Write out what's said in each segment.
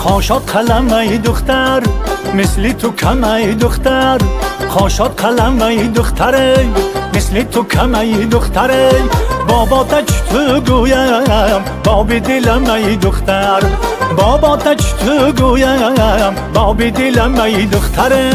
خاشاد قلم ای دختر مثل تو کم ای دختر خاشاد قلم ای دختر مثل تو کم ای دختر بابا تچ تو گویم باب دلم ای دختر بابا تچ تو گویم باب دلم ای دختر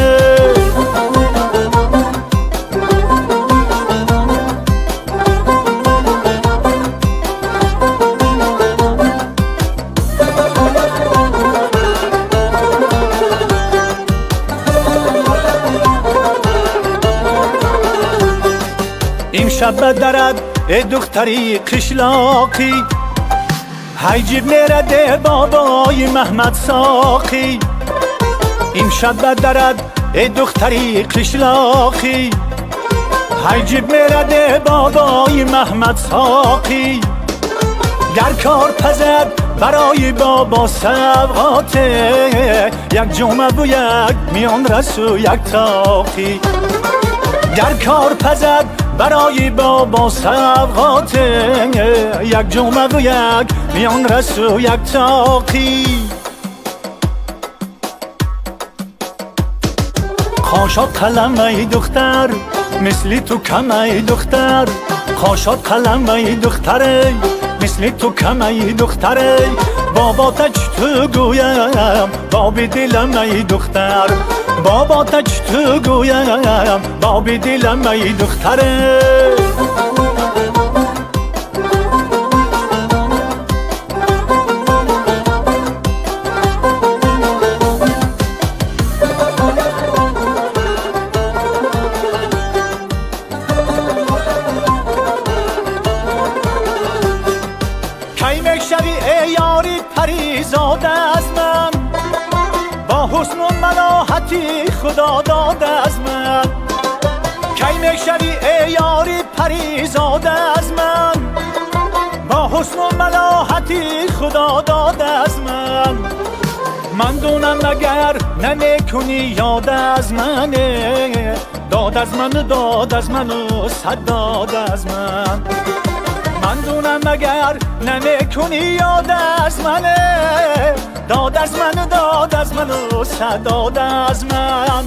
امشب درد ای دختری قشلاقی هیجیب نرده بابای محمد ساقی امشب درد ای دختری قشلاقی هیجیب نرده بابای محمد ساقی گر کار پزد برای بابا سبقاته یک جمعه و یک میان رسو یک تاقی گر کار پزد برای بابا سبقات یک جمعه و یک میان رسو یک تاقی خاشاد قلم ای دختر مثل تو کم ای دختر خاشاد قلم ای دختر مثل تو کم ای دختر بابا تچ تو گویم باب دلم ای دختر بابا تچ تو گویم باب دلم ای دختر کی میشوی ای یاری پریزاده از من با حسن و ملاحتی خدا داده از من کی میشوی ای یاری پریزاده از من با حسن و ملاحتی خدا داده از من دونم اگر نمیکنی یاد از منه داد از من و صد داد از من دونم اگر نمیکنی یاد از منه داد از من و صد داد از من